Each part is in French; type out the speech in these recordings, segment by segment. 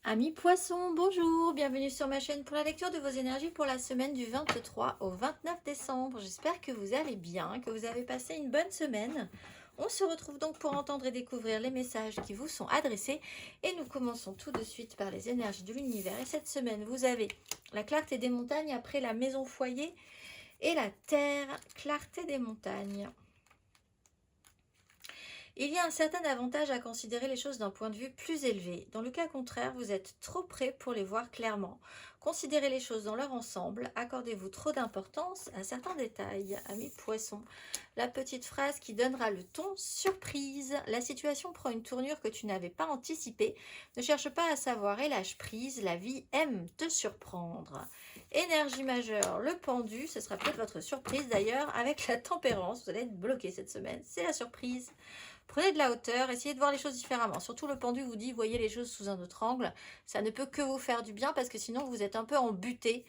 Amis poissons, bonjour, bienvenue sur ma chaîne pour la lecture de vos énergies pour la semaine du 23 au 29 décembre. J'espère que vous allez bien, que vous avez passé une bonne semaine. On se retrouve donc pour entendre et découvrir les messages qui vous sont adressés. Et nous commençons tout de suite par les énergies de l'univers. Et cette semaine, vous avez la clarté des montagnes après la maison foyer et la terre, clarté des montagnes. Il y a un certain avantage à considérer les choses d'un point de vue plus élevé. Dans le cas contraire, vous êtes trop près pour les voir clairement. Considérez les choses dans leur ensemble. Accordez-vous trop d'importance à certains détails. Amis poissons, la petite phrase qui donnera le ton surprise. La situation prend une tournure que tu n'avais pas anticipée. Ne cherche pas à savoir et lâche prise. La vie aime te surprendre. Énergie majeure, le pendu. Ce sera peut-être votre surprise d'ailleurs avec la tempérance. Vous allez être bloqué cette semaine. C'est la surprise. Prenez de la hauteur, essayez de voir les choses différemment. Surtout le pendu vous dit, voyez les choses sous un autre angle. Ça ne peut que vous faire du bien parce que sinon vous êtes un peu embuté.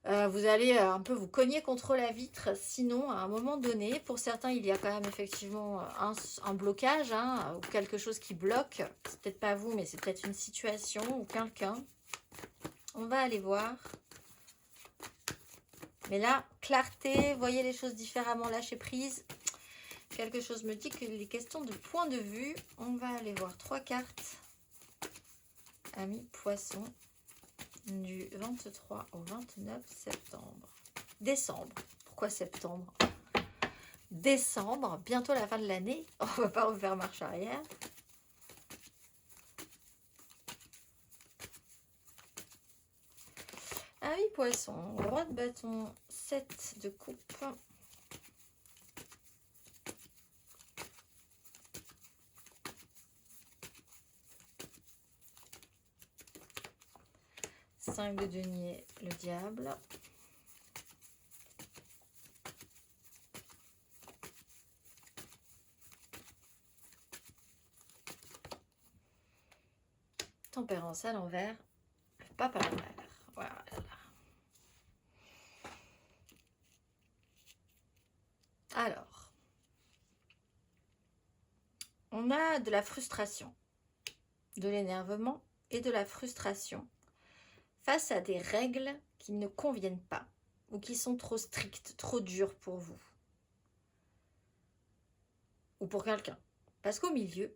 Vous allez un peu vous cogner contre la vitre. Sinon, à un moment donné, pour certains, il y a quand même effectivement un blocage ou quelque chose qui bloque. C'est peut-être pas vous, mais c'est peut-être une situation ou quelqu'un. On va aller voir. Mais là, clarté, voyez les choses différemment, lâchez prise. Quelque chose me dit qu'il est question de point de vue. On va aller voir 3 cartes. Amis poissons, du 23 au 29 septembre. Décembre. Pourquoi septembre? Décembre, bientôt la fin de l'année. On ne va pas refaire marche arrière. Amis poissons, roi de bâton, 7 de coupe. Cinq de denier, le diable. Tempérance à l'envers, le pape à l'envers. Voilà. Alors, on a de la frustration, de l'énervement et de la frustration face à des règles qui ne conviennent pas ou qui sont trop strictes, trop dures pour vous ou pour quelqu'un. Parce qu'au milieu,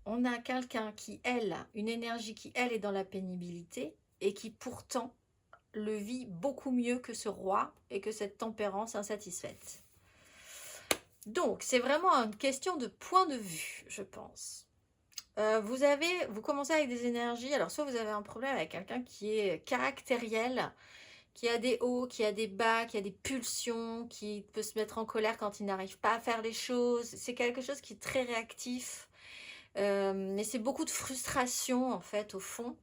on a quelqu'un qui, elle, une énergie qui, elle, est dans la pénibilité et qui pourtant le vit beaucoup mieux que ce roi et que cette tempérance insatisfaite. Donc, c'est vraiment une question de point de vue, je pense. Vous commencez avec des énergies, alors soit vous avez un problème avec quelqu'un qui est caractériel, qui a des hauts, qui a des bas, qui a des pulsions, qui peut se mettre en colère quand il n'arrive pas à faire les choses. C'est quelque chose qui est très réactif, mais c'est beaucoup de frustration en fait au fond.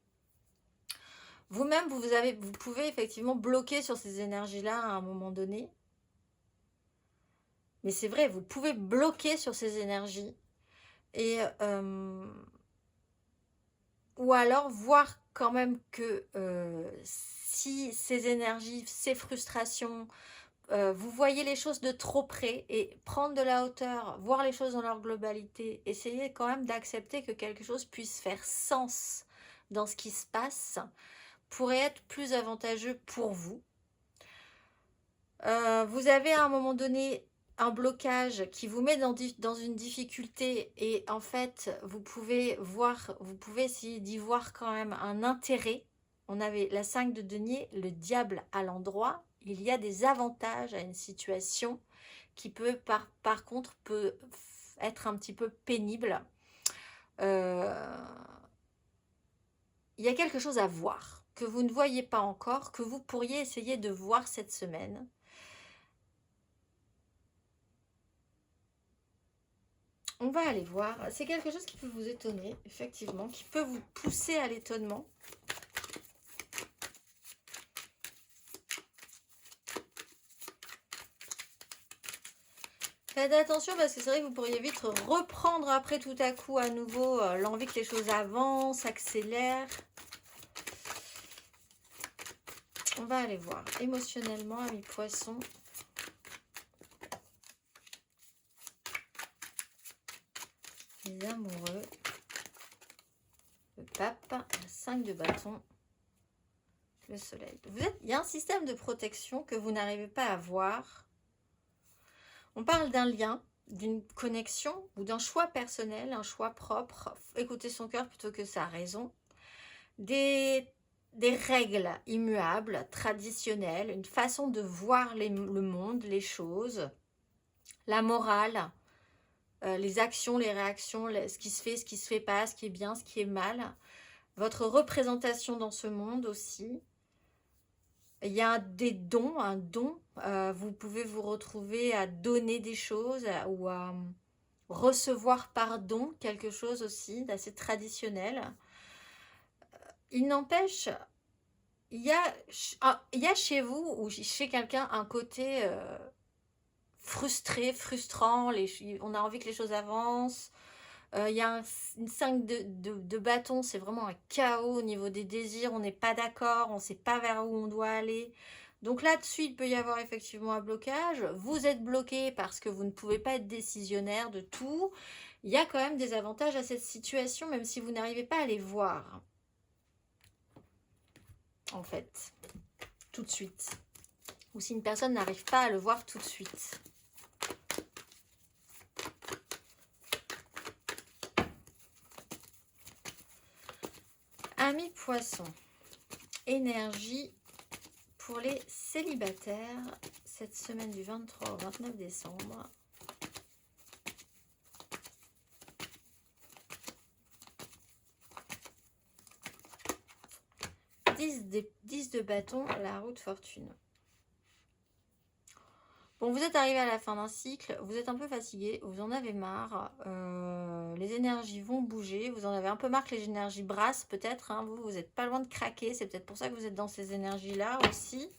Vous-même, vous pouvez effectivement bloquer sur ces énergies-là à un moment donné. Mais c'est vrai, vous pouvez bloquer sur ces énergies. Et ou alors voir quand même que si ces énergies, ces frustrations, vous voyez les choses de trop près et prendre de la hauteur, voir les choses dans leur globalité, essayez quand même d'accepter que quelque chose puisse faire sens dans ce qui se passe, pourrait être plus avantageux pour vous. Vous avez à un moment donné un blocage qui vous met dans une difficulté et en fait vous pouvez essayer d'y voir quand même un intérêt. On avait la 5 de denier, le diable à l'endroit. Il y a des avantages à une situation qui peut par contre peut être un petit peu pénible. Il y a quelque chose à voir que vous ne voyez pas encore, que vous pourriez essayer de voir cette semaine. On va aller voir. C'est quelque chose qui peut vous étonner, effectivement, qui peut vous pousser à l'étonnement. Faites attention parce que c'est vrai que vous pourriez vite reprendre après tout à coup à nouveau l'envie que les choses avancent, accélèrent. On va aller voir émotionnellement, amis poissons. Les amoureux. le pape, 5 de bâton, le soleil. Il y a un système de protection que vous n'arrivez pas à voir. On parle d'un lien, d'une connexion ou d'un choix personnel, un choix propre. Écouter son cœur plutôt que sa raison. Des règles immuables, traditionnelles, une façon de voir le monde, les choses, la morale, les actions, les réactions, ce qui se fait, ce qui se fait pas, ce qui est bien, ce qui est mal. Votre représentation dans ce monde aussi. Il y a des dons, un don. Vous pouvez vous retrouver à donner des choses ou à recevoir par don quelque chose aussi d'assez traditionnel. Il n'empêche, il y a chez vous ou chez quelqu'un un côté frustré, frustrant. On a envie que les choses avancent. Il y a une 5 de bâton, c'est vraiment un chaos au niveau des désirs, on n'est pas d'accord, on ne sait pas vers où on doit aller. Donc là-dessus, il peut y avoir effectivement un blocage. Vous êtes bloqué parce que vous ne pouvez pas être décisionnaire de tout. Il y a quand même des avantages à cette situation, même si vous n'arrivez pas à les voir. En fait, tout de suite. Ou si une personne n'arrive pas à le voir tout de suite. Amis poissons, énergie pour les célibataires cette semaine du 23 au 29 décembre. Dix de bâton, la roue de fortune. Bon, vous êtes arrivé à la fin d'un cycle, vous êtes un peu fatigué, vous en avez marre, les énergies vont bouger, vous en avez un peu marre que les énergies brassent peut-être, hein, vous n'êtes pas loin de craquer, c'est peut-être pour ça que vous êtes dans ces énergies-là aussi,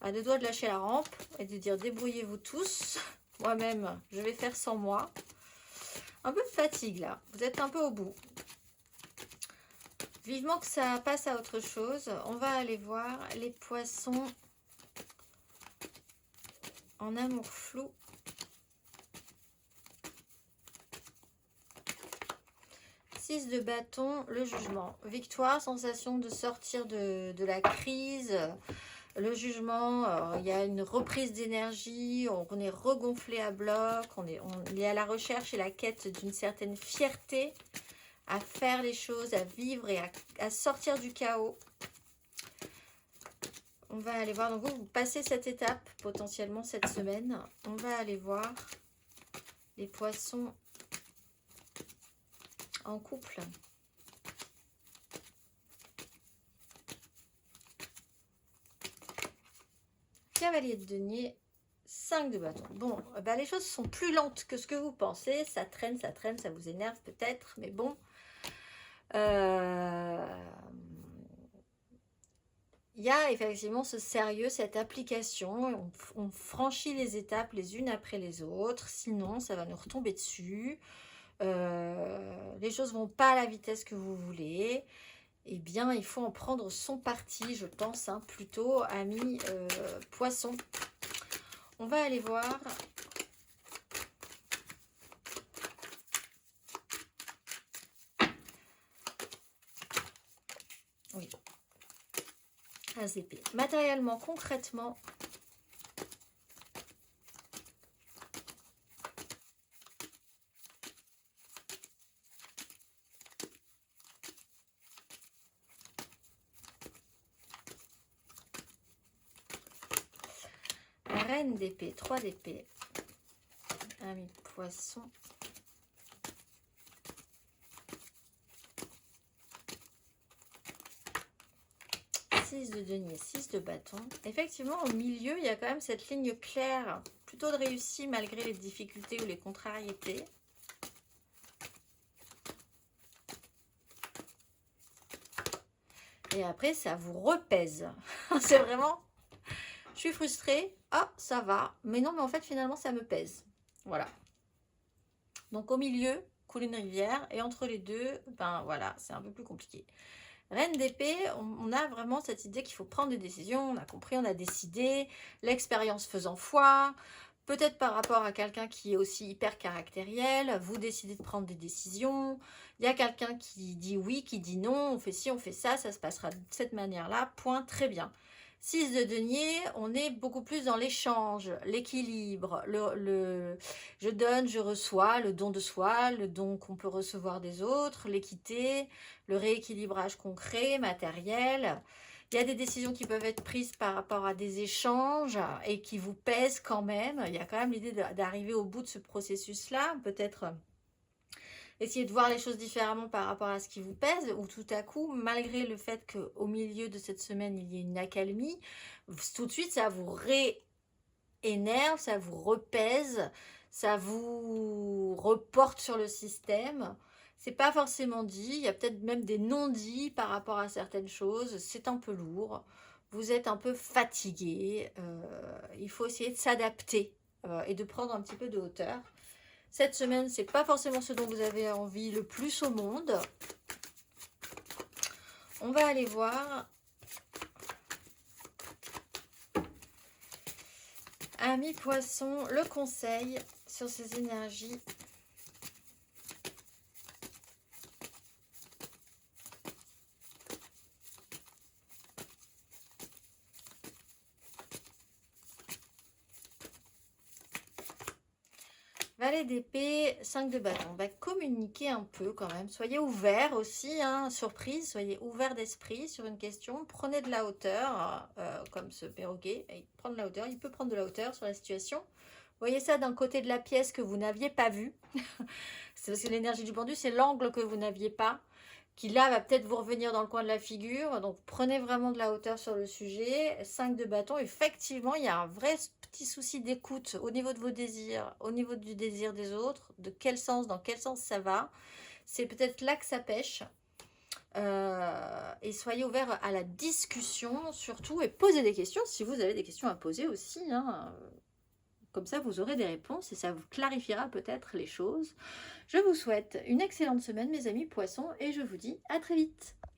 à deux doigts de lâcher la rampe et de dire débrouillez-vous tous, moi-même je vais faire sans moi, un peu de fatigue là, vous êtes un peu au bout. Vivement que ça passe à autre chose, on va aller voir les poissons en amour flou. Six de bâton, le jugement. Victoire, sensation de sortir de la crise. Le jugement, il y a une reprise d'énergie, on est regonflé à bloc, on est à la recherche et la quête d'une certaine fierté à faire les choses, à vivre et à sortir du chaos. On va aller voir, donc vous passez cette étape potentiellement cette semaine. On va aller voir les poissons en couple. Cavalier de denier, 5 de bâton. Bon, bah les choses sont plus lentes que ce que vous pensez. Ça traîne, ça vous énerve peut-être, mais bon. Il y a effectivement ce sérieux, cette application. On franchit les étapes les unes après les autres. Sinon, ça va nous retomber dessus. Les choses vont pas à la vitesse que vous voulez. Eh bien, il faut en prendre son parti, je pense, hein, plutôt, amis poissons. On va aller voir. Oui. As d'épée. Matériellement, concrètement. Reine d'épée, 3 d'épée. Ami poisson. De denier, 6 de bâton. Effectivement, au milieu, il y a quand même cette ligne claire, plutôt de réussite malgré les difficultés ou les contrariétés. Et après, ça vous repèse. C'est vraiment, je suis frustrée, ah, ça va. Mais non, mais en fait, finalement, ça me pèse. Voilà. Donc, au milieu, coule une rivière. Et entre les deux, ben voilà, c'est un peu plus compliqué. Reine d'épée, on a vraiment cette idée qu'il faut prendre des décisions, on a compris, on a décidé, l'expérience faisant foi, Peut-être par rapport à quelqu'un qui est aussi hyper caractériel, vous décidez de prendre des décisions, il y a quelqu'un qui dit oui, qui dit non, on fait ci, on fait ça se passera de cette manière-là, point, très bien. 6 de denier, on est beaucoup plus dans l'échange, l'équilibre, je donne, je reçois, le don de soi, le don qu'on peut recevoir des autres, l'équité, le rééquilibrage concret, matériel. Il y a des décisions qui peuvent être prises par rapport à des échanges et qui vous pèsent quand même. Il y a quand même l'idée d'arriver au bout de ce processus-là, peut-être essayer de voir les choses différemment par rapport à ce qui vous pèse, ou tout à coup, malgré le fait qu'au milieu de cette semaine, il y ait une accalmie, tout de suite, ça vous réénerve, ça vous repèse, ça vous reporte sur le système. C'est pas forcément dit, il y a peut-être même des non-dits par rapport à certaines choses, c'est un peu lourd, vous êtes un peu fatigué, il faut essayer de s'adapter et de prendre un petit peu de hauteur. Cette semaine, c'est pas forcément ce dont vous avez envie le plus au monde. On va aller voir Ami Poisson, le conseil sur ces énergies. Valet d'épée, 5 de bâton. Bah, communiquez un peu quand même. Soyez ouvert aussi, hein, surprise. Soyez ouvert d'esprit sur une question. Prenez de la hauteur, comme ce perroquet. Il prend de la hauteur. Il peut prendre de la hauteur sur la situation. Voyez ça d'un côté de la pièce que vous n'aviez pas vu. C'est parce que l'énergie du pendu, c'est l'angle que vous n'aviez pas, qui là va peut-être vous revenir dans le coin de la figure. Donc prenez vraiment de la hauteur sur le sujet. 5 de bâton, effectivement, il y a un vrai petit souci d'écoute au niveau de vos désirs, au niveau du désir des autres, de quel sens, dans quel sens ça va. C'est peut-être là que ça pêche. Et soyez ouverts à la discussion surtout, et posez des questions si vous avez des questions à poser aussi, hein. Comme ça, vous aurez des réponses et ça vous clarifiera peut-être les choses. Je vous souhaite une excellente semaine, mes amis poissons, et je vous dis à très vite.